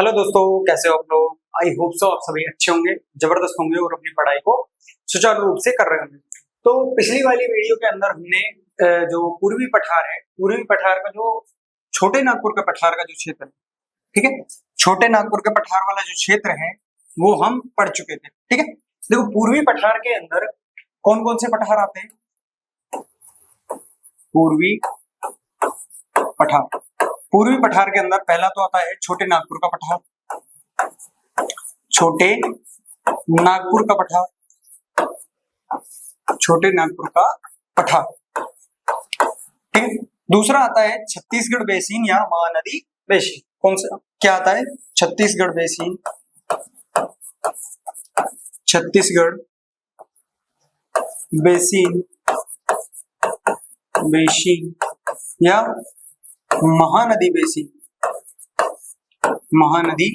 Hello दोस्तों, कैसे हो आप लोग। आई होप सो आप सभी अच्छे होंगे, जबरदस्त होंगे और अपनी पढ़ाई को सुचारू रूप से कर रहे होंगे। तो पिछली वाली वीडियो के अंदर हमने जो पूर्वी पठार है, पूर्वी पठार का जो छोटे नागपुर के पठार का जो क्षेत्र है, ठीक है, छोटे नागपुर के पठार वाला जो क्षेत्र है वो हम पढ़ चुके थे। ठीक है, देखो पूर्वी पठार के अंदर कौन कौन से पठार आते हैं। पूर्वी पठार, पूर्वी पठार के अंदर पहला तो आता है छोटे नागपुर का पठार, छोटे नागपुर का पठार, छोटे नागपुर का पठार। ठीक है, दूसरा आता है छत्तीसगढ़ बेसिन या महानदी बेसिन। कौन सा क्या आता है? Chhattisgarh basin, Chhattisgarh basin, basin या महानदी बेसिन, महानदी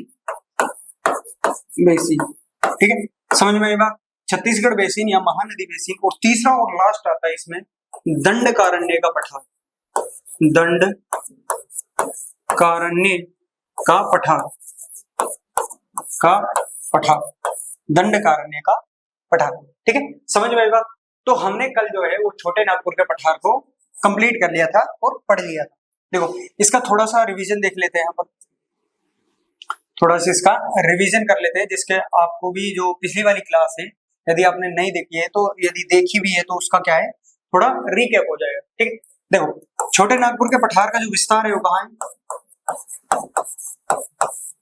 बेसिन। ठीक है, समझ में आई बात। छत्तीसगढ़ बेसिन या महानदी बेसिन। और तीसरा और लास्ट आता है इसमें दंडकारण्य का पठार, दंडकारण्य का पठार, का पठार, दंडकारण्य का पठार। ठीक है, समझ में आई बात। तो हमने कल जो है वो छोटे नागपुर के पठार को कंप्लीट कर लिया था और पढ़ लिया था। देखो इसका थोड़ा सा रिवीजन देख लेते हैं यहाँ पर, थोड़ा सा इसका रिवीजन कर लेते हैं, जिसके आपको भी जो पिछली वाली क्लास है यदि आपने नहीं देखी है तो, यदि देखी भी है तो उसका क्या है, थोड़ा रिकैप हो जाएगा। ठीक है, देखो छोटे नागपुर के पठार का जो विस्तार है वो कहाँ है?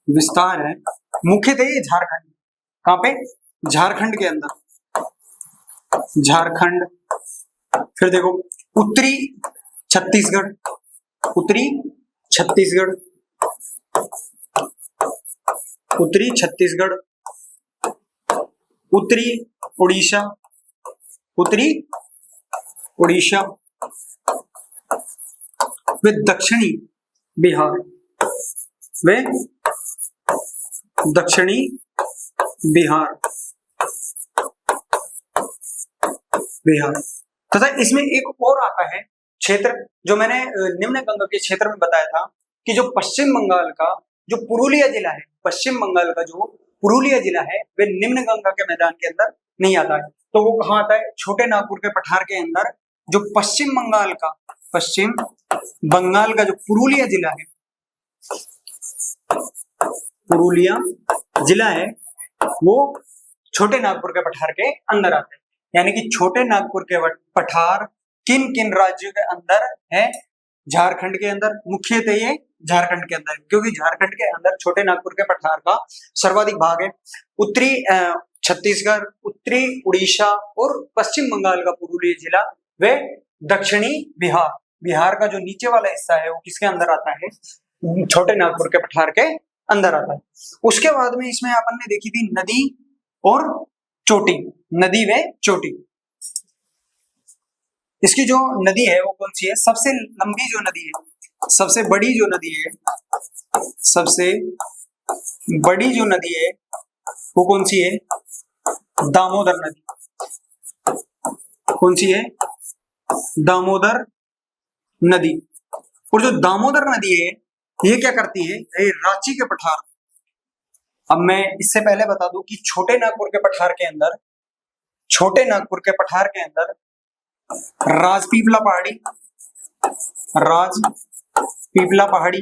विस्तार है मुख्यतः झारखंड। कहाँ पे? झारखंड के अंदर, झारखंड। फिर देखो उत्तरी छत्तीसगढ़, उत्तरी छत्तीसगढ़, उत्तरी छत्तीसगढ़, उत्तरी उड़ीसा, उत्तरी उड़ीसा, वे दक्षिणी बिहार, वे दक्षिणी बिहार, बिहार। तथा इसमें एक और आता है क्षेत्र जो मैंने निम्न गंगा के क्षेत्र में बताया था कि जो पश्चिम बंगाल का जो पुरुलिया जिला है, पश्चिम बंगाल का जो पुरुलिया जिला है वे निम्न गंगा के मैदान के अंदर नहीं आता है। तो वो कहाँ आता है? छोटे नागपुर के पठार के अंदर जो पश्चिम बंगाल का, पश्चिम बंगाल का जो पुरुलिया जिला है, पुरुलिया जिला है, वो छोटे नागपुर के पठार के अंदर आता है। यानी कि छोटे नागपुर के पठार किन किन राज्यों के अंदर है? झारखंड के अंदर, मुख्यतः ये झारखंड के अंदर, क्योंकि झारखंड के अंदर छोटे नागपुर के पठार का सर्वाधिक भाग है। उत्तरी छत्तीसगढ़, उत्तरी उड़ीसा और पश्चिम बंगाल का पुरुलिया जिला, वे दक्षिणी बिहार, बिहार का जो नीचे वाला हिस्सा है वो किसके अंदर आता है? छोटे नागपुर के पठार के अंदर आता है। उसके बाद में इसमें अपन ने देखी थी नदी और चोटी, नदी व चोटी। इसकी जो नदी है वो कौन सी है? सबसे लंबी जो नदी है, सबसे बड़ी जो नदी है, सबसे बड़ी जो नदी है वो कौन सी है? दामोदर नदी। कौन सी है? दामोदर नदी। और जो दामोदर नदी है ये क्या करती है? ये रांची के पठार। अब मैं इससे पहले बता दूं कि छोटे नागपुर के पठार के अंदर, छोटे नागपुर के पठार के अंदर राजपीपला पहाड़ी, राजपीपला पहाड़ी।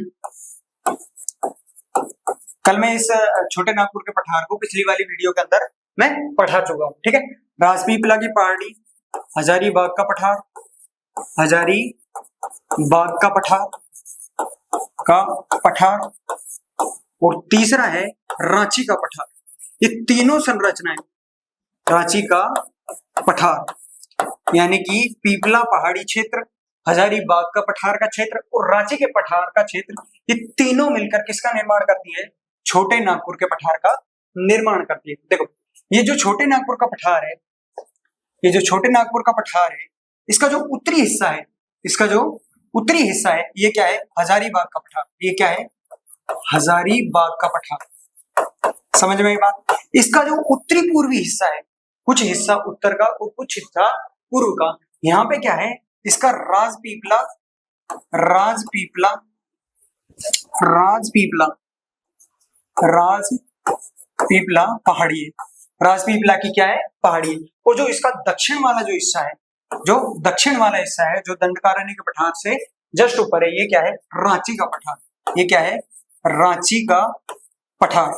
कल मैं इस छोटे नागपुर के पठार को पिछली वाली वीडियो के अंदर मैं पढ़ा चुका हूं। ठीक है, राजपीपला की पहाड़ी, हजारीबाग का पठार, हजारीबाग का पठार, और तीसरा है रांची का पठार। ये तीनों संरचनाएं रांची का पठार, यानी कि पीपला पहाड़ी क्षेत्र, हजारीबाग का पठार का क्षेत्र और रांची के पठार का क्षेत्र, ये तीनों मिलकर किसका निर्माण करती है? छोटे नागपुर के पठार का निर्माण करती है। देखो ये जो छोटे नागपुर का पठार है, ये जो छोटे नागपुर का पठार है, इसका जो उत्तरी हिस्सा है, इसका जो उत्तरी हिस्सा है ये क्या है? हजारीबाग का पठार। ये क्या है? हजारीबाग का पठार। समझ में आई बात। इसका जो उत्तरी पूर्वी हिस्सा है, कुछ हिस्सा उत्तर का और कुछ हिस्सा पूर्व का, यहाँ पे क्या है? इसका राजपीपला, राजपीपला, राजपीपला राजपीपला पहाड़ी है, राजपीपला की क्या है, पहाड़ी है। और जो इसका दक्षिण वाला जो हिस्सा है, जो दक्षिण वाला हिस्सा है जो दंडकारण्य के पठार से जस्ट ऊपर है, ये क्या है, रांची का पठार। ये क्या है, रांची का पठार,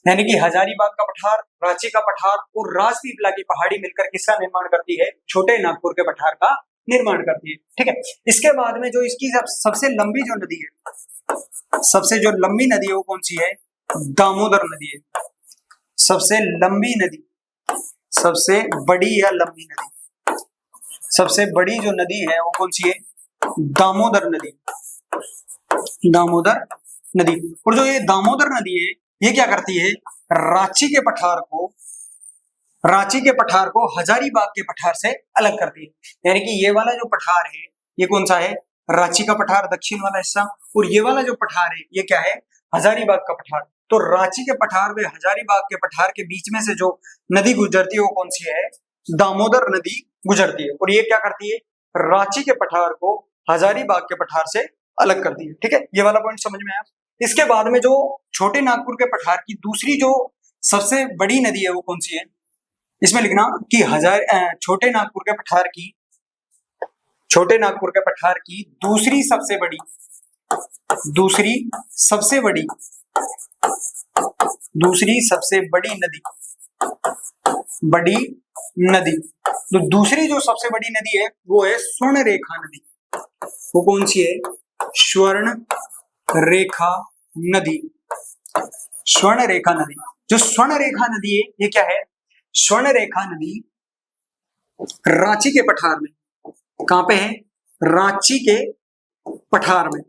यानी कि हजारीबाग का पठार, रांची का पठार और राजपीपला की पहाड़ी मिलकर किसका निर्माण करती है, छोटे नागपुर के पठार का निर्माण करती है। ठीक है, इसके बाद में जो इसकी सबसे लंबी जो नदी है, सबसे जो लंबी नदी है वो कौन सी है, दामोदर नदी है। सबसे लंबी नदी, सबसे बड़ी या लंबी नदी, सबसे बड़ी जो नदी है वो कौन सी है, दामोदर नदी, दामोदर नदी। और जो ये दामोदर नदी है ये क्या करती है, रांची के पठार को, रांची के पठार को हजारीबाग के पठार से अलग करती है। यानी कि ये वाला जो पठार है ये कौन सा है, रांची का पठार दक्षिण वाला हिस्सा, और ये वाला जो पठार है ये क्या है, हजारीबाग का पठार। तो रांची के पठार व हजारीबाग के पठार के बीच में से जो नदी गुजरती है वो कौन सी है, दामोदर नदी गुजरती है। और ये क्या करती है, रांची के पठार को हजारीबाग के पठार से अलग करती है। ठीक है, ये वाला पॉइंट समझ में आया। इसके बाद में जो छोटे नागपुर के पठार की दूसरी जो सबसे बड़ी नदी है वो कौन सी है, इसमें लिखना कि छोटे नागपुर के पठार की, छोटे नागपुर के पठार की दूसरी सबसे बड़ी, दूसरी सबसे बड़ी, दूसरी सबसे बड़ी नदी, बड़ी नदी, तो दूसरी जो सबसे बड़ी नदी है वो है स्वर्ण रेखा नदी। वो कौन सी है, स्वर्ण रेखा नदी, स्वर्ण रेखा नदी। जो स्वर्ण रेखा नदी है ये क्या है, स्वर्ण रेखा नदी रांची के पठार में, कहां पे है, रांची के पठार में।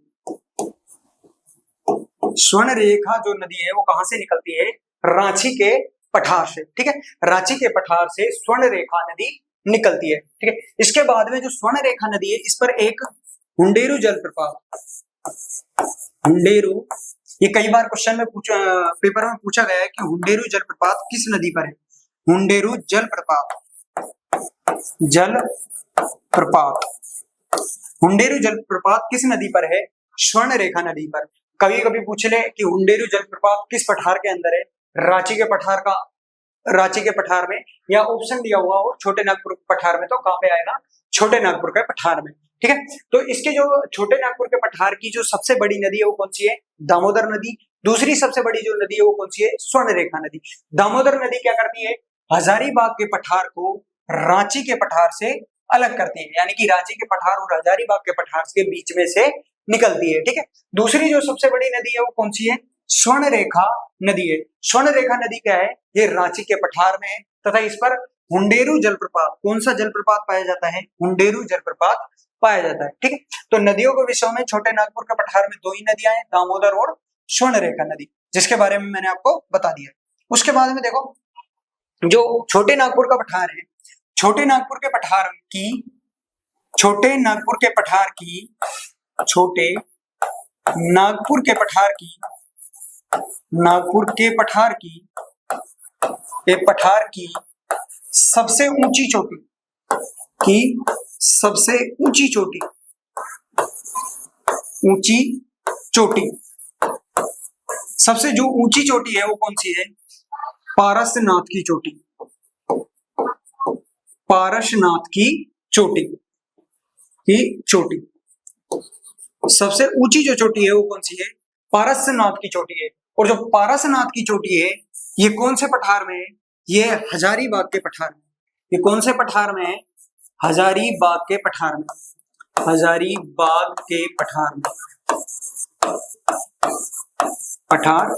स्वर्ण रेखा जो नदी है वो कहां से निकलती है, रांची के पठार से। ठीक है, रांची के पठार से स्वर्ण रेखा नदी निकलती है। ठीक है, इसके बाद में जो स्वर्ण रेखा नदी है इस पर एक हुंडेरू जलप्रपात, हुंडेरू, ये कई बार क्वेश्चन में पेपर में पूछा गया है कि हुंडेरू जलप्रपात किस नदी पर है, हुंडेरू जलप्रपात, जलप्रपात, हुंडेरू जलप्रपात किस नदी पर है, स्वर्ण रेखा नदी पर। कभी कभी पूछ ले कि हुंडेरू जलप्रपात किस पठार के अंदर है, रांची के पठार का, रांची के पठार में, या ऑप्शन दिया हुआ हो छोटे नागपुर के पठार में, तो कहां पे आएगा, छोटे नागपुर के पठार में। ठीक है, तो इसके जो छोटे नागपुर के पठार की जो सबसे बड़ी नदी है वो कौन सी है, दामोदर नदी। दूसरी सबसे बड़ी जो नदी है वो कौन सी है, स्वर्ण रेखा नदी। दामोदर नदी क्या करती है, हजारीबाग के पठार को रांची के पठार से अलग करती है, यानी कि रांची के पठार और हजारीबाग के पठार के बीच में से निकलती है। ठीक है, दूसरी जो सबसे बड़ी नदी है वो कौन सी है, स्वर्ण रेखा नदी है। स्वर्ण रेखा नदी क्या है, ये रांची के पठार में है तथा इस पर हुंडेरू जलप्रपात, कौन सा जलप्रपात पाया जाता है, हुंडेरू जलप्रपात पाया जाता है। ठीक है, तो नदियों के विषय में छोटे नागपुर के पठार में दो ही नदियां हैं, दामोदर और स्वर्ण रेखा नदी, जिसके बारे में मैंने आपको बता दिया। उसके बाद में देखो जो छोटे नागपुर का पठार है, छोटे नागपुर के पठार की, छोटे नागपुर के पठार की, छोटे नागपुर के पठार की, नागपुर के पठार की, पठार की सबसे ऊंची चोटी, की सबसे ऊंची चोटी, ऊंची चोटी, सबसे जो ऊंची चोटी है वो कौन सी है, पारसनाथ की चोटी, पारसनाथ की चोटी, की चोटी, सबसे ऊंची जो चोटी है वो कौन सी है, पारसनाथ की चोटी है। और जो पारसनाथ की चोटी है ये कौन से पठार में है, ये हजारीबाग के पठार में। ये कौन से पठार में है, हजारीबाग के पठार में, हजारीबाग के पठार में, पठार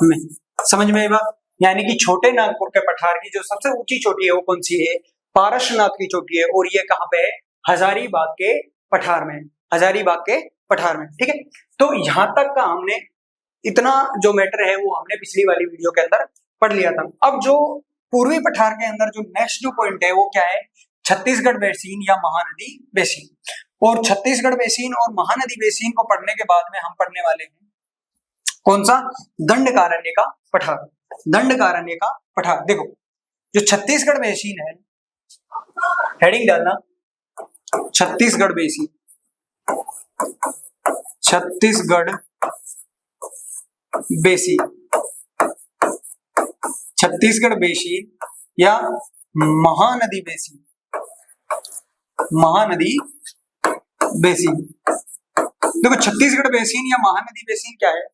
में। समझ में आई बात, यानी कि छोटे नागपुर के पठार की जो सबसे ऊंची चोटी है वो कौन सी है, पारसनाथ की चोटी है, और ये कहां पे है, हजारीबाग के पठार में, हजारीबाग के पठार में। ठीक है, तो यहां तक का हमने इतना जो मैटर है वो हमने पिछली वाली वीडियो के अंदर पढ़ लिया था। अब जो पूर्वी पठार के अंदर जो नेक्स्ट जो पॉइंट है वो क्या है, छत्तीसगढ़ बेसिन या महानदी बेसिन। और छत्तीसगढ़ बेसिन और महानदी बेसिन को पढ़ने के बाद में हम पढ़ने वाले हैं कौन सा, दंडकारण्य का पठार, दंडकारण्य का पठार। देखो जो छत्तीसगढ़ बेसिन है, हेडिंग डालना, Chhattisgarh basin, Chhattisgarh basin, Chhattisgarh basin या महानदी बेसिन, महानदी बेसिन। देखो छत्तीसगढ़ बेसिन या महानदी बेसिन क्या है,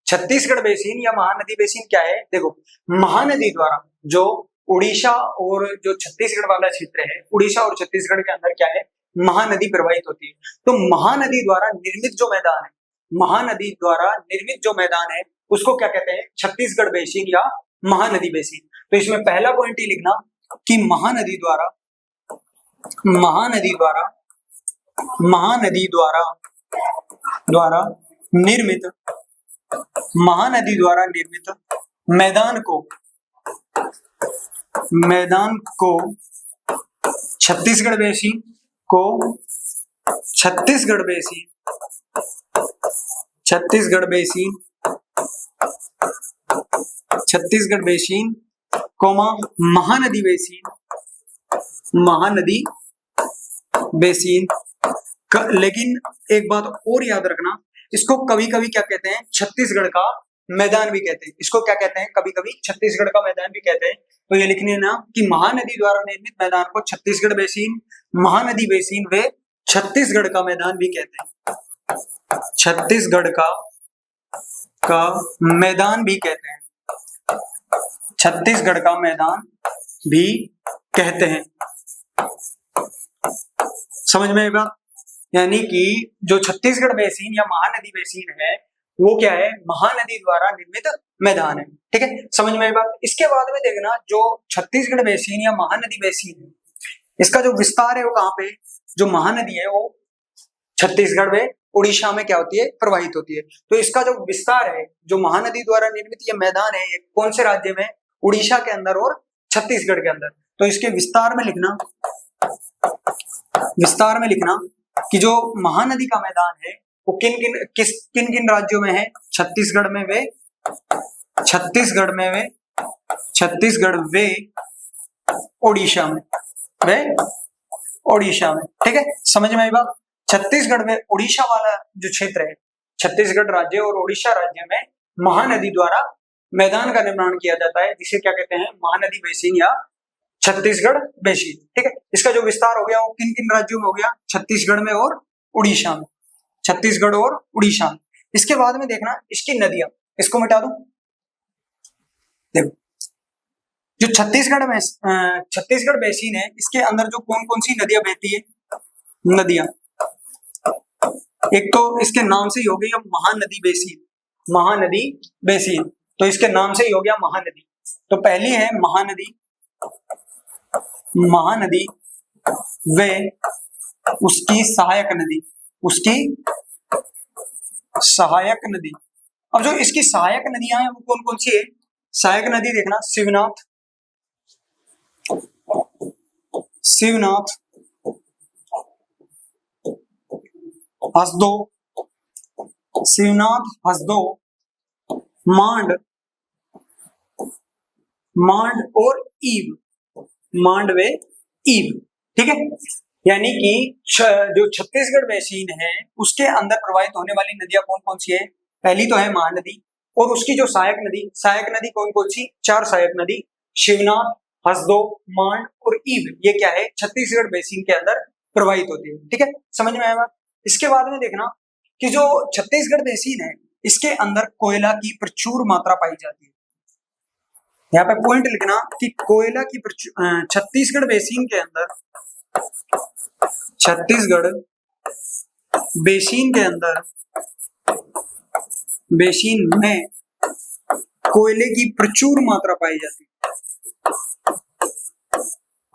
छत्तीसगढ़ बेसिन या महानदी बेसिन क्या है, देखो महानदी द्वारा जो उड़ीसा और जो छत्तीसगढ़ वाला क्षेत्र है, उड़ीसा और छत्तीसगढ़ के अंदर क्या है, महानदी प्रवाहित होती है। तो महानदी द्वारा निर्मित जो मैदान है, महानदी द्वारा निर्मित जो मैदान है उसको क्या कहते हैं, छत्तीसगढ़ बेसिन या महानदी बेसिन। तो इसमें पहला पॉइंट ही लिखना कि महानदी द्वारा, महानदी द्वारा, महानदी द्वारा द्वारा निर्मित, महानदी द्वारा निर्मित मैदान को, मैदान को छत्तीसगढ़ बेसिन को, Chhattisgarh basin, Chhattisgarh basin, Chhattisgarh basin comma Mahanadi basin, Mahanadi basin. लेकिन एक बात और याद रखना, इसको कभी कभी क्या कहते हैं, छत्तीसगढ़ का मैदान भी कहते हैं। इसको क्या कहते हैं, कभी कभी छत्तीसगढ़ का मैदान भी कहते हैं। तो ये लिखने ना कि महानदी द्वारा निर्मित मैदान को छत्तीसगढ़ बेसिन, महानदी बेसिन व छत्तीसगढ़ का मैदान भी कहते हैं, छत्तीसगढ़ का मैदान भी कहते हैं, छत्तीसगढ़ का मैदान भी कहते हैं। समझ में आई बात? यानी कि जो छत्तीसगढ़ बेसिन या महानदी बेसिन है वो क्या है, महानदी द्वारा निर्मित मैदान है। ठीक है, समझ में आई बात? इसके बाद में देखना जो छत्तीसगढ़ बेसिन या महानदी बेसिन है, इसका जो विस्तार है वो कहाँ पे, जो महानदी है वो छत्तीसगढ़ में उड़ीसा में क्या होती है, प्रवाहित होती है। तो इसका जो विस्तार है, जो महानदी द्वारा निर्मित ये मैदान है, कौन से राज्य में, उड़ीसा के अंदर और छत्तीसगढ़ के अंदर। तो इसके विस्तार में लिखना, विस्तार में लिखना कि जो महानदी का मैदान है वो किन किन राज्यों में है, छत्तीसगढ़ में वे, छत्तीसगढ़ में वे, छत्तीसगढ़ वे ओडिशा में, वे ओडिशा में। ठीक है, समझ में आई बात? छत्तीसगढ़ में ओडिशा वाला जो क्षेत्र है, छत्तीसगढ़ राज्य और ओडिशा राज्य में महानदी द्वारा मैदान का निर्माण किया जाता है, जिसे क्या कहते हैं, महानदी बेसिन या छत्तीसगढ़ बेसिन। ठीक है, इसका जो विस्तार हो गया वो किन किन राज्यों में हो गया, छत्तीसगढ़ में और उड़ीसा में, छत्तीसगढ़ और उड़ीसा में। इसके बाद में देखना इसकी नदियां, इसको मिटा दो। देखो जो छत्तीसगढ़ में छत्तीसगढ़ बेसिन है, इसके अंदर जो कौन कौन सी नदियां बहती है, नदियां, एक तो इसके नाम से ही हो गई महानदी बेसिन, महानदी बेसिन, तो इसके नाम से ही हो गया महानदी। तो पहली है महानदी, महानदी वे उसकी सहायक नदी, उसकी सहायक नदी। अब जो इसकी सहायक नदियां हैं वो कौन कौन सी है, सहायक नदी देखना, शिवनाथ, शिवनाथ, हसदो, शिवनाथ, हसदो, मांड, मांड और ईव, मांड वे ईव। ठीक है, यानी कि जो छत्तीसगढ़ बेसिन है उसके अंदर प्रवाहित होने वाली नदियां कौन कौन सी है, पहली तो है महानदी और उसकी जो सहायक नदी, सहायक नदी कौन कौन सी, चार सहायक नदी, शिवनाथ, हसदो, मांड और ईव, ये क्या है, छत्तीसगढ़ बेसिन के अंदर प्रवाहित होती है। ठीक है, समझ में आया? इसके बाद में देखना कि जो छत्तीसगढ़ बेसिन है इसके अंदर कोयला की प्रचुर मात्रा पाई जाती है। यहाँ पे पॉइंट लिखना कि कोयला की छत्तीसगढ़ बेसिन के अंदर, छत्तीसगढ़ बेसिन के अंदर, बेसिन में कोयले की प्रचुर मात्रा पाई जाती है,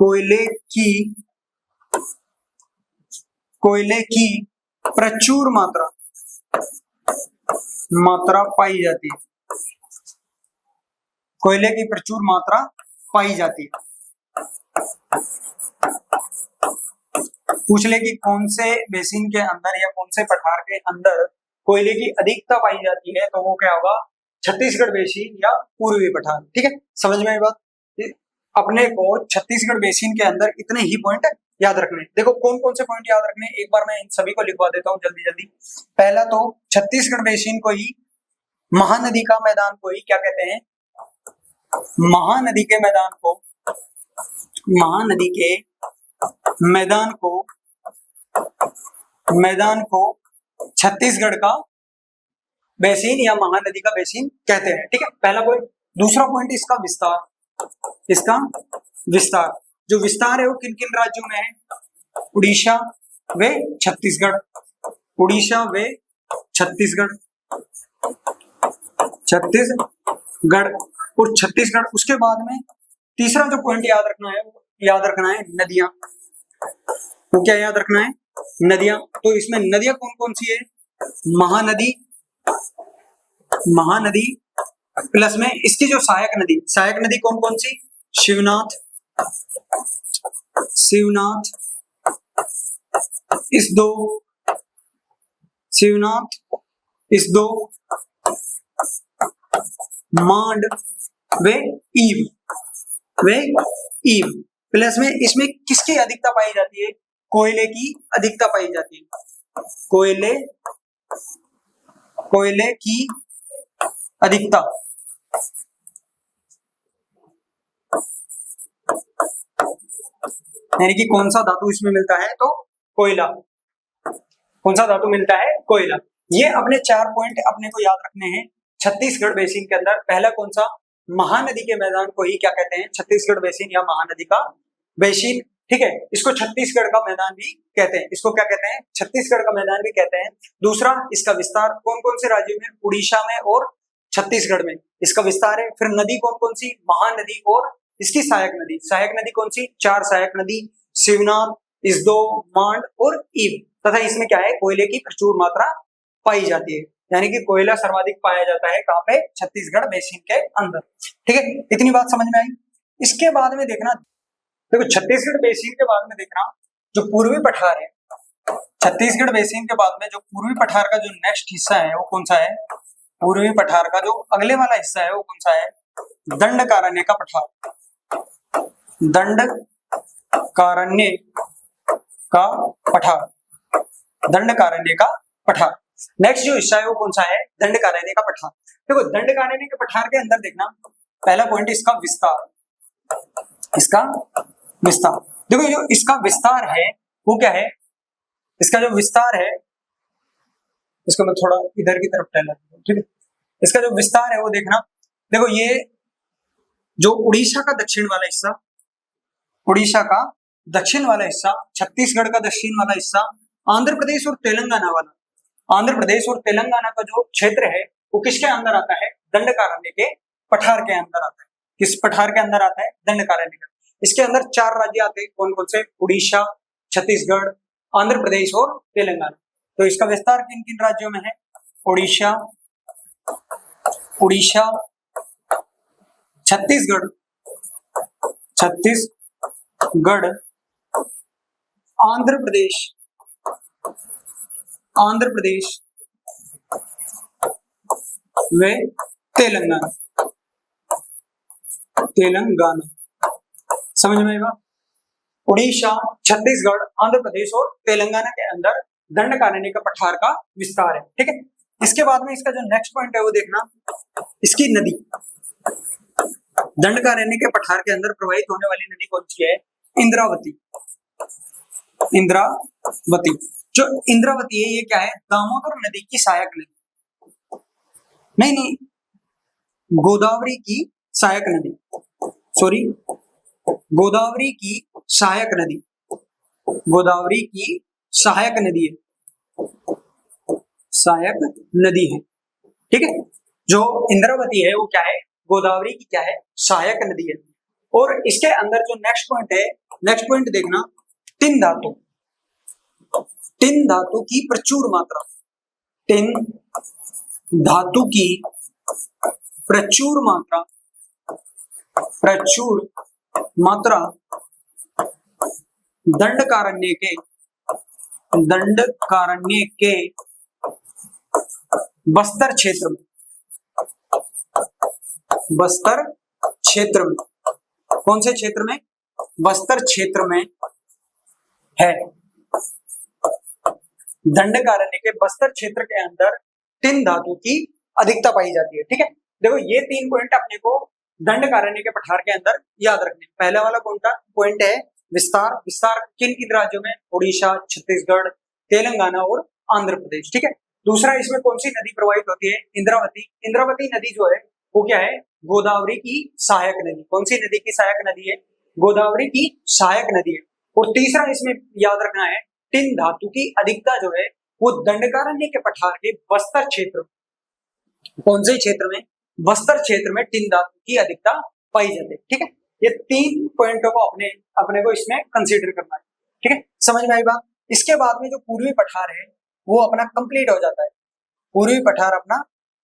कोयले की प्रचुर मात्रा पाई जाती है, कोयले की प्रचुर मात्रा पाई जाती है। पूछ ले कि कौन से बेसिन के अंदर या कौन से पठार के अंदर कोयले की अधिकता पाई जाती है, तो वो क्या होगा, छत्तीसगढ़ बेसिन या पूर्वी पठार। ठीक है, समझ में आई बात? अपने को छत्तीसगढ़ बेसिन के अंदर इतने ही पॉइंट याद रखने। देखो कौन कौन से पॉइंट याद रखने, एक बार मैं इन सभी को लिखवा देता हूँ जल्दी जल्दी। पहला तो छत्तीसगढ़ बेसिन को ही महानदी का मैदान को ही क्या कहते हैं, महानदी के मैदान को, महानदी के मैदान को छत्तीसगढ़ का बेसिन या महानदी का बेसिन कहते हैं। ठीक है, पहला पॉइंट। दूसरा पॉइंट इसका विस्तार, इसका विस्तार, जो विस्तार है वो किन किन राज्यों में है, उड़ीसा व छत्तीसगढ़, उड़ीसा व छत्तीसगढ़, छत्तीसगढ़ और छत्तीसगढ़। उसके बाद में तीसरा जो पॉइंट याद रखना है, वो याद रखना है नदियां। वो क्या याद रखना है, नदियां। तो इसमें नदियां कौन कौन सी है, महानदी, महानदी प्लस में इसकी जो सहायक नदी, सहायक नदी कौन कौन सी, शिवनाथ, शिवनाथ, इस दो, शिवनाथ, इस दो, मांड वे ईव, वे ईव प्लस में इसमें किसकी अधिकता पाई जाती है, कोयले की अधिकता पाई जाती है, कोयले, कोयले की अधिकता। यानी कि कौन सा धातु इसमें मिलता है, तो कोयला। कौन सा धातु मिलता है, कोयला। ये अपने 4 पॉइंट अपने को याद रखने हैं छत्तीसगढ़ बेसिन के अंदर। पहला कौन सा, महानदी के मैदान को ही क्या कहते हैं, छत्तीसगढ़ बेसिन या महानदी का बेसिन। ठीक है, इसको छत्तीसगढ़ का मैदान भी कहते हैं, इसको क्या कहते हैं, छत्तीसगढ़ का मैदान भी कहते हैं। दूसरा, इसका विस्तार कौन कौन से राज्यों में, उड़ीसा में और छत्तीसगढ़ में इसका विस्तार है। फिर नदी कौन कौन सी, महानदी और इसकी सहायक नदी, सहायक नदी कौन सी, 4 सहायक नदी, शिवनाथ, इसदो, मांड और ईव। तथा इसमें क्या है, कोयले की प्रचुर मात्रा पाई जाती है। यानी कि कोयला सर्वाधिक पाया जाता है कहां पे, छत्तीसगढ़ बेसिन के अंदर। ठीक है, इतनी बात समझ में आई। इसके बाद में देखना, देखो छत्तीसगढ़ बेसिन के बाद में देखना जो पूर्वी पठार है, छत्तीसगढ़ बेसिन के बाद में जो पूर्वी पठार का जो नेक्स्ट हिस्सा है वो कौन सा है, पूर्वी पठार का जो अगले वाला हिस्सा है वो कौन सा है, दंडकारण्य का पठार, दंडकारण्य का पठार, दंडकारण्य का पठार। नेक्स्ट जो हिस्सा है वो कौन सा है, दंडकारण्य का पठार। देखो दंडकारण्य के पठार के अंदर देखना, पहला पॉइंट इसका विस्तार, इसका विस्तार। देखो जो इसका विस्तार है वो क्या है, इसका जो विस्तार है, इसको मैं थोड़ा इधर की तरफ टहला दूं। ठीक है, इसका जो विस्तार है वो देखना, देखो ये जो उड़ीसा का दक्षिण वाला हिस्सा, उड़ीसा का दक्षिण वाला हिस्सा, छत्तीसगढ़ का दक्षिण वाला हिस्सा, आंध्र प्रदेश और तेलंगाना वाला, आंध्र प्रदेश और तेलंगाना का जो क्षेत्र है वो किसके अंदर आता है, दंडकारण्य के पठार के अंदर आता है। किस पठार के अंदर आता है, दंडकारण्य का। इसके अंदर 4 राज्य आते हैं, कौन कौन से, उड़ीसा, छत्तीसगढ़, आंध्र प्रदेश और तेलंगाना। तो इसका विस्तार किन किन राज्यों में है, उड़ीसा, उड़ीसा, छत्तीसगढ़, छत्तीसगढ़, आंध्र प्रदेश, आंध्र प्रदेश व तेलंगाना, तेलंगाना। समझ में आएगा, उड़ीसा, छत्तीसगढ़, आंध्र प्रदेश और तेलंगाना के अंदर दंडकारण्य का पठार का विस्तार है। ठीक है, इसके बाद में इसका जो नेक्स्ट पॉइंट है वो देखना, इसकी नदी, दंडकारण्य के पठार के अंदर प्रवाहित होने वाली नदी कौन सी है, इंद्रावती, इंद्रावती। जो इंद्रावती है ये क्या है, दामोदर नदी की सहायक नदी, नहीं, गोदावरी की सहायक नदी, सॉरी, गोदावरी की सहायक नदी, गोदावरी की सहायक नदी है, सहायक नदी है। ठीक है, जो इंद्रावती है वो क्या है, गोदावरी की क्या है, सहायक नदी है। और इसके अंदर जो नेक्स्ट पॉइंट है, नेक्स्ट पॉइंट देखना, टिन धातु, टिन धातु की प्रचुर मात्रा, टिन धातु की प्रचुर मात्रा, प्रचुर मात्रा दंडकारण्य के, दंडकारण्य के बस्तर क्षेत्र में, बस्तर क्षेत्र में, कौन से क्षेत्र में, बस्तर क्षेत्र में है। दंडकारण्य के बस्तर क्षेत्र के अंदर टिन धातु की अधिकता पाई जाती है। ठीक है, देखो ये 3 पॉइंट अपने को दंडकारण्य के पठार के अंदर याद रखने। पहला वाला पॉइंट है विस्तार। विस्तार किन किन राज्यों में? उड़ीसा, छत्तीसगढ़, तेलंगाना और आंध्र प्रदेश। ठीक है, दूसरा इसमें कौन सी नदी प्रवाहित होती है? इंद्रावती। इंद्रावती नदी जो है वो क्या है? गोदावरी की सहायक नदी। कौन सी नदी की सहायक नदी है? गोदावरी की सहायक नदी है। और तीसरा इसमें याद रखना है, टिन धातु की अधिकता जो है वो दंडकारण्य के पठार के बस्तर क्षेत्र, कौन से क्षेत्र में? बस्तर क्षेत्र में टिन धातु की अधिकता पाई जाती है। ठीक है, ये 3 पॉइंटों को अपने को इसमें कंसीडर करना है। ठीक है, समझ में आई बात? इसके बाद में जो पूर्वी पठार है वो अपना कंप्लीट हो जाता है। पूर्वी पठार अपना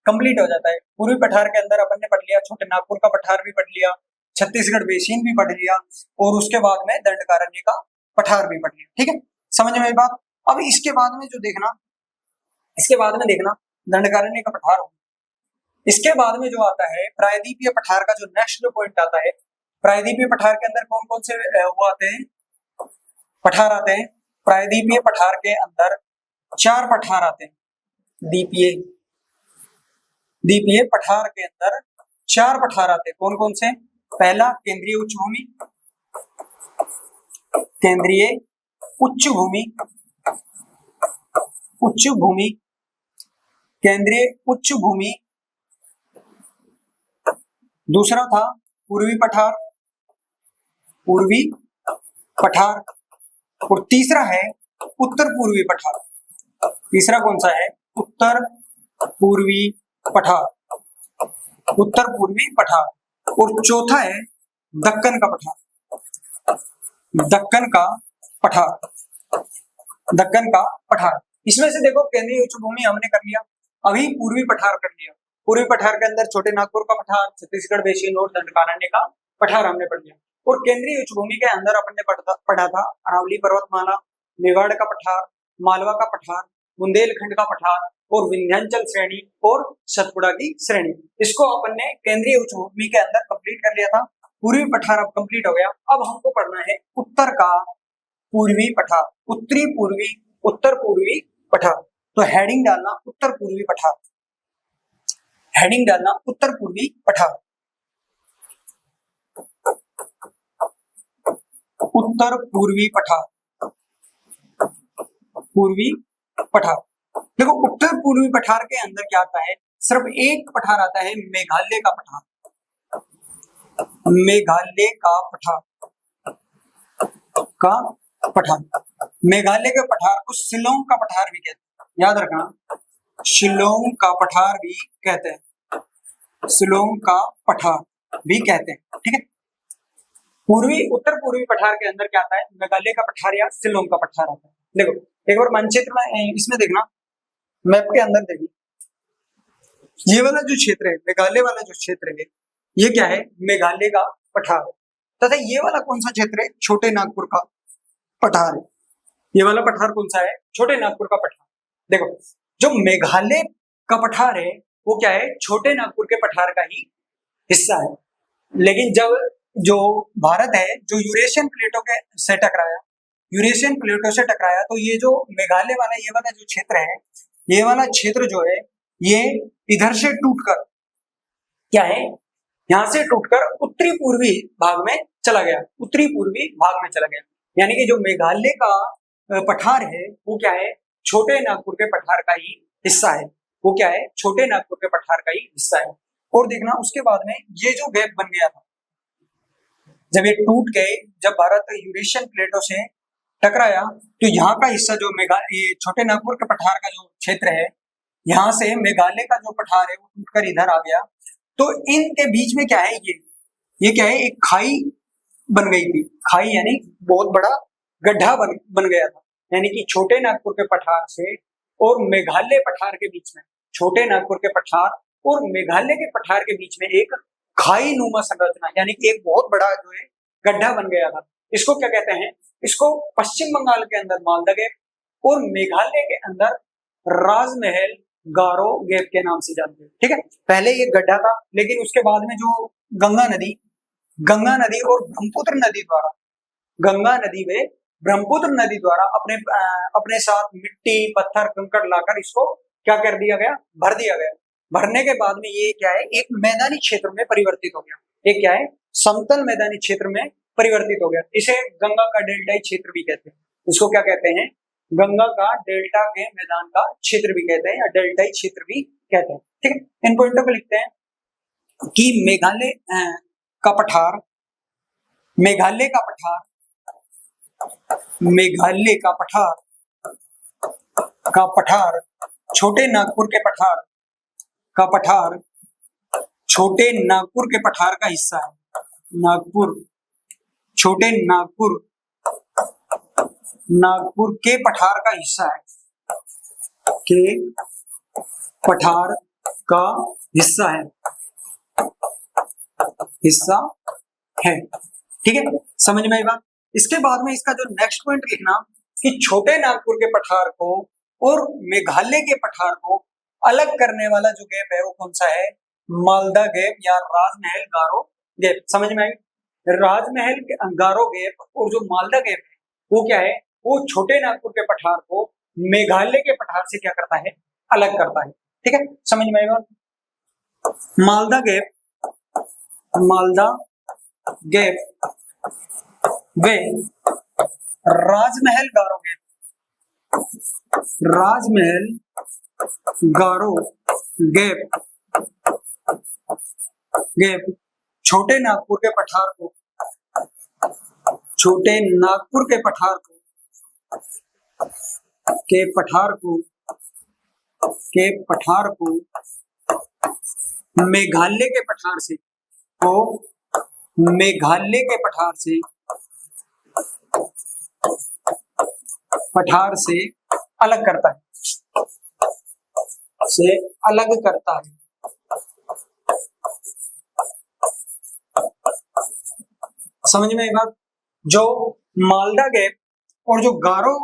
कंप्लीट हो जाता है। पूर्वी पठार के अंदर अपन ने पढ़ लिया, छोटे नागपुर का पठार भी पढ़ लिया, छत्तीसगढ़ बेसिन भी पढ़ लिया, और उसके बाद में दंडकारण्य का पठार भी पढ़ लिया। ठीक है, समझ में आई बात? अब इसके बाद में देखना दंडकारण्य का पठार हो। इसके बाद में जो आता है प्रायद्वीपीय पठार का, जो नेक्स्ट जो पॉइंट आता है, प्रायद्वीपीय पठार के अंदर कौन कौन से वो आते हैं? पठार आते हैं। प्रायद्वीपीय पठार के अंदर 4 पठार आते हैं। द्वीपीय पठार के अंदर 4 पठार आते हैं। कौन कौन से? पहला केंद्रीय उच्च भूमि, केंद्रीय उच्च भूमि, उच्च भूमि, केंद्रीय उच्च भूमि। दूसरा था पूर्वी पठार, पूर्वी पठार। और तीसरा है उत्तर पूर्वी पठार। तीसरा कौन सा है? उत्तर पूर्वी पठार, उत्तर पूर्वी पठार। और चौथा है दक्कन का पठार, दक्कन का पठार, दक्कन का पठार। इसमें से देखो केंद्रीय उच्च भूमि हमने कर लिया, अभी पूर्वी पठार कर लिया। पूर्वी पठार के अंदर छोटे नागपुर का पठार, छत्तीसगढ़ बेसिन और दंडकारण्य का पठार हमने पढ़ लिया। और केंद्रीय उच्च भूमि के अंदर अपन ने पढ़ा था अरावली पर्वतमाला, मेवाड़ का पठार, मालवा का पठार, बुंदेलखंड का पठार और विंध्याचल श्रेणी और सतपुड़ा की श्रेणी। इसको अपन ने केंद्रीय उच्च भूमि के अंदर कंप्लीट कर लिया था। पूर्वी पठार अब कंप्लीट हो गया। अब हमको पढ़ना है उत्तर का पूर्वी पठार, उत्तरी पूर्वी, उत्तर पूर्वी पठार। तो हेडिंग डालना उत्तर पूर्वी पठार, हेडिंग डालना उत्तर पूर्वी पठार, उत्तर पूर्वी पठार, पूर्वी पठार। देखो उत्तर पूर्वी पठार के अंदर क्या आता है? सिर्फ एक पठार आता है, मेघालय का पठार, मेघालय का पठार, का पठार। मेघालय के पठार को शिलोंग का पठार भी कहते हैं, याद रखना, शिलोंग का पठार भी कहते हैं, शिलोंग का पठार भी कहते हैं। ठीक है, पूर्वी उत्तर पूर्वी पठार के अंदर क्या आता है? मेघालय का पठार या शिलोंग का पठार आता है। देखो एक बार मानचित्र में इसमें देखना, मैप के अंदर देखिए, ये वाला जो क्षेत्र है, मेघालय वाला जो क्षेत्र है, ये क्या है? मेघालय का पठार है। तथा ये वाला कौन सा क्षेत्र है? छोटे नागपुर का पठार है। ये वाला पठार कौन सा है? छोटे नागपुर का पठार। देखो जो मेघालय का पठार है वो क्या है? छोटे नागपुर के पठार का ही हिस्सा है। लेकिन जब जो भारत है, जो यूरेशियन प्लेटों के से टकराया, यूरेशियन प्लेटों से टकराया, तो ये जो मेघालय वाला ये वाला जो क्षेत्र है, ये वाला क्षेत्र जो है ये इधर से टूटकर क्या है? यहाँ से टूटकर उत्तरी पूर्वी भाग में चला गया, उत्तरी पूर्वी भाग में चला गया। यानी कि जो मेघालय का पठार है वो क्या है? छोटे नागपुर के पठार का ही हिस्सा है। वो क्या है? छोटे नागपुर के पठार का ही हिस्सा है। और देखना उसके बाद में ये जो गैप बन गया था, जब ये टूट गए, जब भारत यूरेशियन प्लेटों से टकराया, तो यहाँ का हिस्सा जो ये छोटे नागपुर के पठार का जो क्षेत्र है, यहाँ से मेघालय का जो पठार है वो टूटकर इधर आ गया। तो इनके बीच में क्या है? ये क्या है? एक खाई बन गई थी। खाई यानी बहुत बड़ा गड्ढा बन गया था। यानी कि छोटे नागपुर के पठार से और मेघालय पठार के बीच में, छोटे नागपुर के पठार और मेघालय के पठार के बीच में एक खाई नुमा संरचना, यानी कि एक बहुत बड़ा जो है गड्ढा बन गया था। इसको क्या कहते हैं? इसको पश्चिम बंगाल के अंदर मालदा गैप और मेघालय के अंदर राजमहल गारो गैप के नाम से जानते हैं। ठीक है, पहले ये गड्ढा था, लेकिन उसके बाद में जो गंगा नदी और ब्रह्मपुत्र नदी द्वारा, गंगा नदी में ब्रह्मपुत्र नदी द्वारा अपने साथ मिट्टी, पत्थर, कंकड़ लाकर इसको क्या कर दिया गया? भर दिया गया। भरने के बाद में ये क्या है, एक मैदानी क्षेत्र में परिवर्तित हो गया। ये क्या है, समतल मैदानी क्षेत्र में परिवर्तित हो गया। इसे गंगा का डेल्टाई क्षेत्र भी कहते हैं। इसको क्या कहते हैं, गंगा का डेल्टा के मैदान का क्षेत्र भी कहते हैं या डेल्टाई क्षेत्र भी कहते हैं। ठीक है, इन पॉइंटों को लिखते हैं कि मेघालय का पठार, मेघालय का पठार, मेघालय का पठार का पठार, छोटे नागपुर के पठार का पठार, छोटे नागपुर के पठार का हिस्सा है। नागपुर, छोटे नागपुर, नागपुर के पठार का हिस्सा है, के पठार का हिस्सा है, हिस्सा है। ठीक है, समझ में आई बात। इसके बाद में इसका जो नेक्स्ट पॉइंट लिखना कि छोटे नागपुर के पठार को और मेघालय के पठार को अलग करने वाला जो गैप है वो कौन सा है, मालदा गैप या राजमहल गारो गैप। समझ में आई, राजमहल गारो गैप और जो मालदा गैप है वो क्या है, वो छोटे नागपुर के पठार को मेघालय के पठार से क्या करता है, अलग करता है। ठीक है, समझ में आएगा। मालदा गैप, मालदा गैप वे राजमहल गारो गैप, राजमहल गारो गैप, गैप छोटे नागपुर के पठार को, छोटे नागपुर के पठार को, के पठार को, के पठार को मेघालय के पठार से, को मेघालय के पठार से, पठार से अलग करता है, से अलग करता है। समझ में एक बात, जो मालदा गैप और जो गारो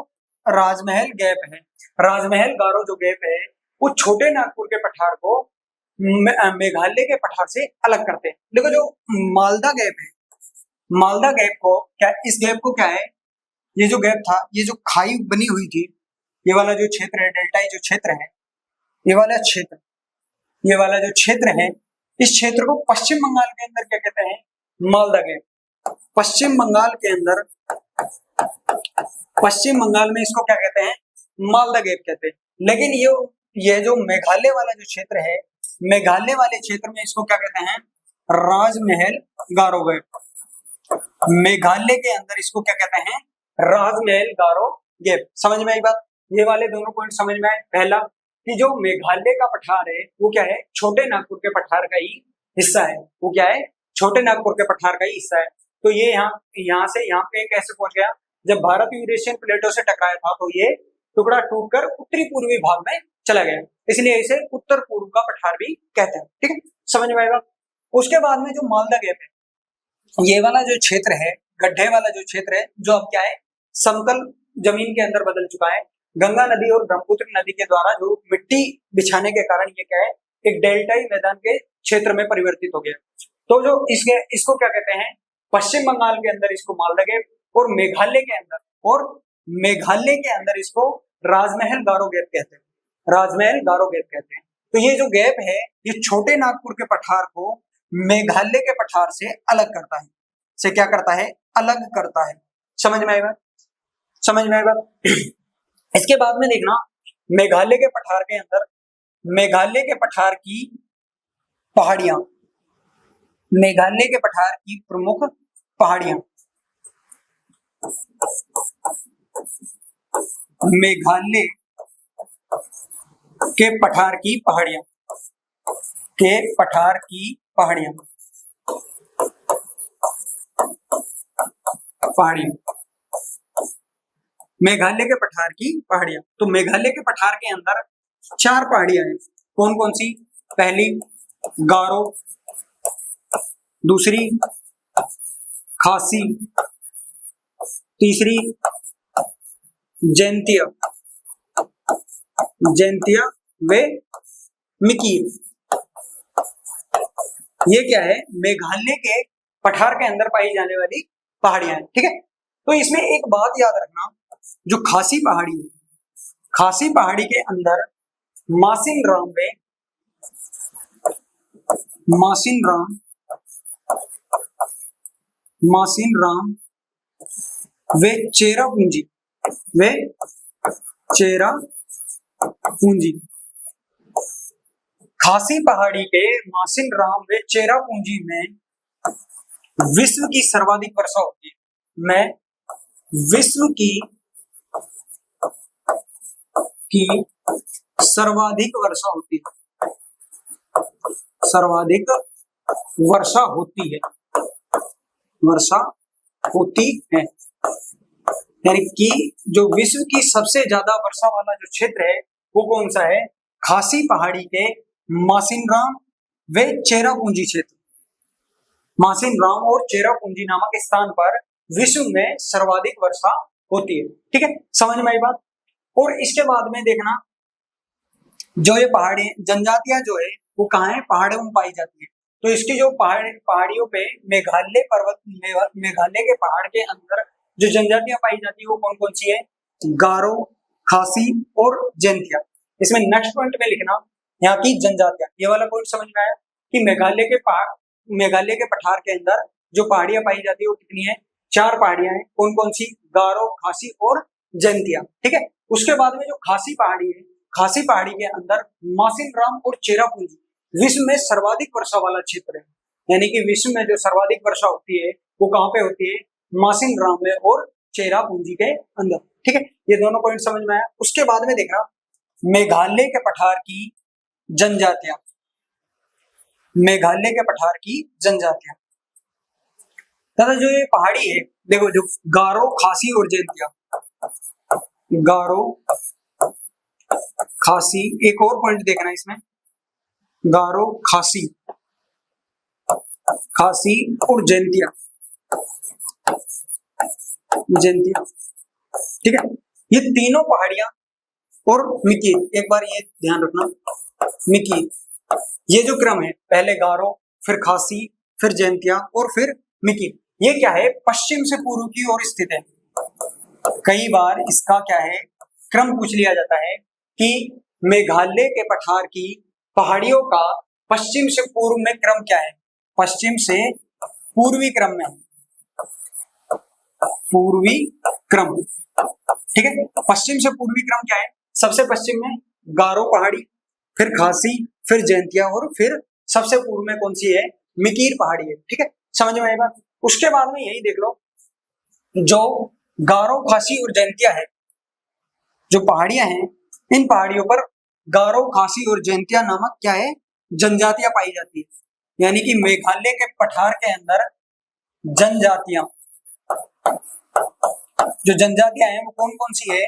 राजमहल गैप है, राजमहल गारो जो गैप है वो छोटे नागपुर के पठार को मेघालय के पठार से अलग करते हैं। देखो जो मालदा गैप है, मालदा गैप को क्या, इस गैप को क्या है, ये जो गैप था, ये जो खाई बनी हुई थी, ये वाला जो क्षेत्र है, डेल्टाई जो क्षेत्र है, ये वाला क्षेत्र, ये वाला जो क्षेत्र है, इस क्षेत्र को पश्चिम बंगाल के अंदर क्या कहते हैं, मालदा गैप। पश्चिम बंगाल के अंदर, पश्चिम बंगाल में इसको क्या कहते हैं, मालदा गैप कहते हैं। लेकिन ये जो मेघालय वाला जो क्षेत्र है, मेघालय वाले क्षेत्र में इसको क्या कहते हैं, राजमहल गारो गैप। मेघालय के अंदर इसको क्या कहते हैं, राजमहल गारो गैप। समझ में आई बात, ये वाले दोनों पॉइंट समझ में आए। पहला कि जो मेघालय का पठार है वो क्या है, छोटे नागपुर के पठार का ही हिस्सा है, वो क्या है, छोटे नागपुर के पठार का ही हिस्सा है। तो ये यहाँ से यहाँ पे कैसे पहुंच गया, जब भारत यूरेशियन प्लेटों से टकराया था तो ये टुकड़ा टूटकर उत्तरी पूर्वी भाग में चला गया, इसलिए इसे उत्तर पूर्व का पठार भी कहते हैं। ठीक है, समझ में आएगा। उसके बाद में जो मालदा गैप है, ये वाला जो क्षेत्र है, गड्ढे वाला जो क्षेत्र है, जो अब क्या है, समतल जमीन के अंदर बदल चुका है। गंगा नदी और ब्रह्मपुत्र नदी के द्वारा जो मिट्टी बिछाने के कारण ये क्या है, एक डेल्टाई मैदान के क्षेत्र में परिवर्तित हो गया। तो जो इसको क्या कहते हैं, पश्चिम बंगाल के अंदर इसको मालदा गैप और मेघालय के अंदर इसको राजमहल गारो गैप कहते हैं, राजमहल गारो गैप कहते हैं। तो ये जो गैप है ये छोटे नागपुर के पठार को मेघालय के पठार से अलग करता है, से क्या करता है, अलग करता है। समझ में आएगा, समझ में आएगा। इसके बाद में देखना, मेघालय के पठार के अंदर, मेघालय के पठार की पहाड़ियां, मेघालय के पठार की प्रमुख पहाड़ियां, मेघालय के पठार की पहाड़ियां, के पठार की पहाड़ियां, पहाड़ियां, मेघालय के पठार की पहाड़ियां। तो मेघालय के पठार के अंदर 4 पहाड़ियां हैं। कौन कौन सी, पहली गारो, दूसरी खासी, तीसरी जैंतिया, जैंतिया वे मिकीर। ये क्या है, मेघालय के पठार के अंदर पाई जाने वाली पहाड़ियां हैं। ठीक है, तो इसमें एक बात याद रखना, जो खासी पहाड़ी है, खासी पहाड़ी के अंदर मासिन रामवे, मासिन राम वे चेरा पूंजी, वे चेरा पूंजी। खासी पहाड़ी के मासिन राम वे चेरा पूंजी में विश्व की सर्वाधिक वर्षा होती है। में विश्व की सर्वाधिक वर्षा होती है, सर्वाधिक वर्षा होती है, वर्षा होती है। यानी कि जो विश्व की सबसे ज्यादा वर्षा वाला जो क्षेत्र है वो कौन सा है? खासी पहाड़ी के मासिनराम व चेरापूंजी क्षेत्र। मासिनराम और चेरापूंजी नामक स्थान पर विश्व में सर्वाधिक वर्षा होती है। ठीक है, समझ में आई बात। और इसके बाद में देखना, जो ये पहाड़ी जनजातियां जो है वो कहाँ है? पहाड़ों में पाई जाती है। तो इसकी जो पहाड़ियों पे मेघालय के पहाड़ के अंदर जो जनजातियां पाई जाती है वो कौन कौन सी है? गारो, खासी और जैंतिया। इसमें नेक्स्ट पॉइंट में लिखना यहाँ की जनजातियां। ये वाला पॉइंट समझ में आया कि मेघालय के पठार के अंदर जो पहाड़ियां पाई जाती है वो कितनी है? 4 पहाड़ियां हैं। कौन कौन सी? गारो, खासी और जैंतिया। ठीक है, उसके बाद में जो खासी पहाड़ी है, खासी पहाड़ी के अंदर मासिनराम और चेरापूंजी विश्व में सर्वाधिक वर्षा वाला क्षेत्र है। यानी कि विश्व में जो सर्वाधिक वर्षा होती है वो कहाँ पे होती है? मासिनराम में और चेरापूंजी के अंदर। ठीक है, ये दोनों पॉइंट समझ में आया। उसके बाद में देखना मेघालय के पठार की जनजातियां, मेघालय के पठार की जनजातियां। तथा जो ये पहाड़ी है, देखो जो गारो, खासी और जैंतिया, गारो, खासी, एक और पॉइंट देखना इसमें, गारो, खासी, खासी और जैंतिया, जैंतिया। ठीक है, ये तीनों पहाड़ियां और मिकीर, एक बार ये ध्यान रखना, मिकीर, ये जो क्रम है, पहले गारो, फिर खासी, फिर जैंतिया और फिर मिकीर, ये क्या है? पश्चिम से पूर्व की ओर स्थित है। कई बार इसका क्या है? क्रम पूछ लिया जाता है कि मेघालय के पठार की पहाड़ियों का पश्चिम से पूर्व में क्रम क्या है? पश्चिम से पूर्वी क्रम में, पूर्वी क्रम। ठीक है, पश्चिम से पूर्वी क्रम क्या है? सबसे पश्चिम में गारो पहाड़ी, फिर खासी, फिर जैंतिया और फिर सबसे पूर्व में कौन सी है? मिकीर पहाड़ी है। ठीक है, समझ में आई बात। उसके बाद में यही देख लो, जो गारो, खासी और जैंतिया है, जो पहाड़ियां हैं, इन पहाड़ियों पर गारो, खासी और जैंतिया नामक क्या है? जनजातियां पाई जाती है। यानी कि मेघालय के पठार के अंदर जनजातियां, जो जनजातियां हैं वो कौन कौन सी है?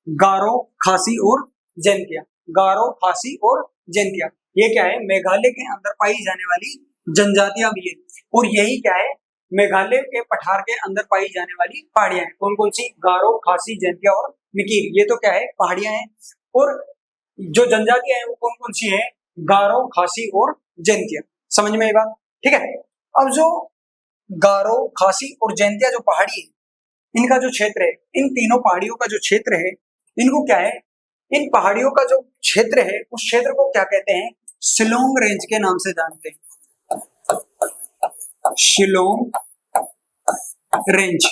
गारो, खासी और जैंतिया, गारो, खासी और जैंतिया। ये क्या है? मेघालय के अंदर पाई जाने वाली जनजातियां भी है। और यही क्या है? मेघालय के पठार के अंदर पाई जाने वाली पहाड़ियां हैं। कौन कौन सी? गारो, खासी, जैंतिया और मिकीर। ये तो क्या है? पहाड़ियां हैं। और जो जनजातियां हैं वो कौन कौन सी है? गारो, खासी और जैंतिया। समझ में आई बात। ठीक है, अब जो गारो, खासी और जैंतिया जो पहाड़ी है, इनका जो क्षेत्र है, इन तीनों पहाड़ियों का जो क्षेत्र है, इनको क्या है? इन पहाड़ियों का जो क्षेत्र है उस क्षेत्र को क्या कहते हैं? शिलोंग रेंज के नाम से जानते हैं। शिलोंग रेंज,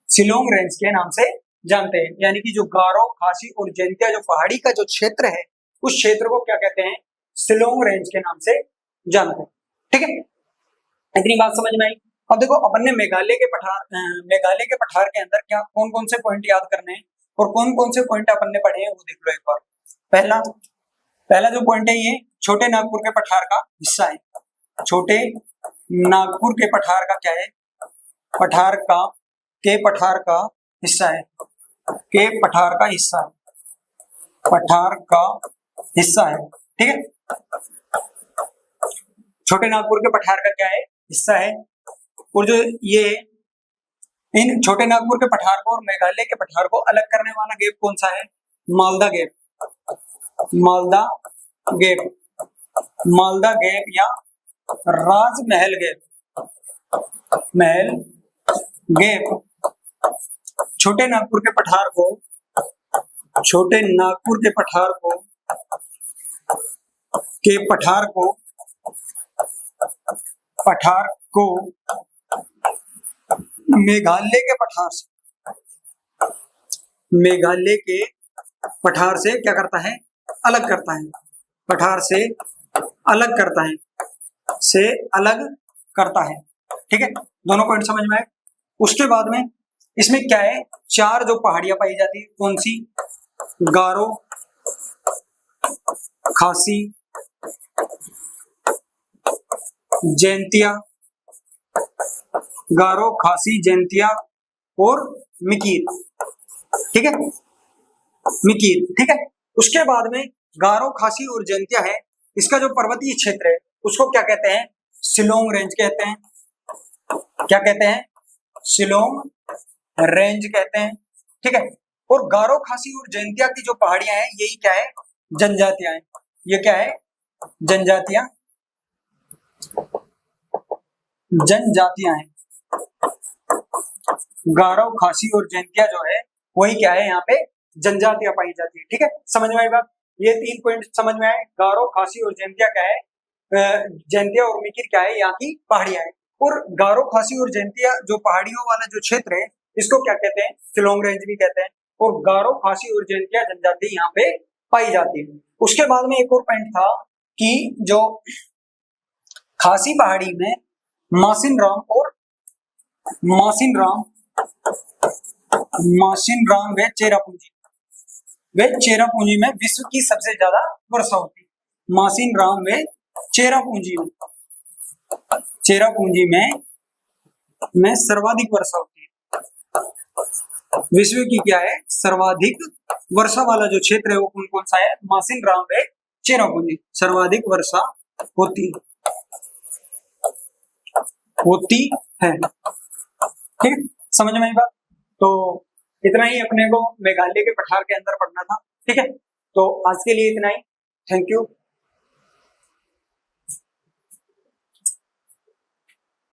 शिलोंग रेंज के नाम से जानते हैं। यानी कि जो गारो, खासी और जैंतिया जो पहाड़ी का जो क्षेत्र है उस क्षेत्र को क्या कहते हैं? शिलोंग रेंज के नाम से जानते हैं। ठीक है, इतनी बात समझ में आई। अब देखो, अपन ने मेघालय के पठार के अंदर क्या कौन कौन से पॉइंट याद करने हैं और कौन कौन से पॉइंट अपन ने पढ़े हैं वो देख लो एक बार। पहला जो पॉइंट है ये छोटे नागपुर के पठार का हिस्सा है। छोटे नागपुर के पठार का क्या है? पठार का हिस्सा है, के पठार का हिस्सा है, पठार का हिस्सा है। ठीक है, छोटे नागपुर के पठार का क्या है? हिस्सा है। और जो ये इन छोटे नागपुर के पठार को और मेघालय के पठार को अलग करने वाला गैप कौन सा है? Malda gap, Malda gap, Malda gap या राजमहल गैप, महल गैप। छोटे नागपुर के पठार को, छोटे नागपुर के पठार को पठार को मेघालय के पठार से, मेघालय के पठार से क्या करता है, अलग करता है, पठार से अलग करता है, से अलग करता है। ठीक है, दोनों पॉइंट समझ में आए। उसके बाद में इसमें क्या है, चार जो पहाड़ियां पाई जाती है, कौन सी, गारो, खासी, जैंतिया, गारो, खासी, जैंतिया और मिकीर। ठीक है, मिकीर। ठीक है, उसके बाद में गारो, खासी और जैंतिया है, इसका जो पर्वतीय क्षेत्र है उसको क्या कहते हैं, शिलोंग रेंज कहते हैं। क्या कहते हैं, शिलोंग रेंज कहते हैं। ठीक है, और गारो, खासी और जैंतिया की जो पहाड़ियां हैं यही क्या है, जनजातियां हैं। ये क्या है, जनजातियां, जनजातियां हैं। गारो, खासी और जैंतिया जो है वही क्या है, यहाँ पे जनजातियां पाई जाती है। ठीक है, समझ में आई बात। ये तीन पॉइंट समझ में आए, गारो, खासी और जैंतिया क्या है, जैंतिया और मिकिर क्या है, यहाँ की पहाड़ियां हैं। और गारो, खासी और जैंतिया जो पहाड़ियों वाला जो क्षेत्र है इसको क्या कहते हैं, शिलोंग रेंज भी कहते हैं। और गारो, खासी और जैंतिया जनजाति यहाँ पे पाई जाती है। उसके बाद में एक और पॉइंट था कि जो खासी पहाड़ी में मासिन राम और मासिन राम व चेरापूंजी, वे चेरापूंजी में विश्व की सबसे ज्यादा वर्षा होती है। मासिन राम व चेरापूंजी में, चेरापूंजी में सर्वाधिक वर्षा होती है। विश्व की क्या है, सर्वाधिक वर्षा वाला जो क्षेत्र है वो कौन कौन सा है, मासिन राम व चेरापूंजी, सर्वाधिक वर्षा होती है। ठीक है, समझ में आई बात। तो इतना ही अपने को मेघालय के पठार के अंदर पढ़ना था। ठीक है, तो आज के लिए इतना ही। Thank you.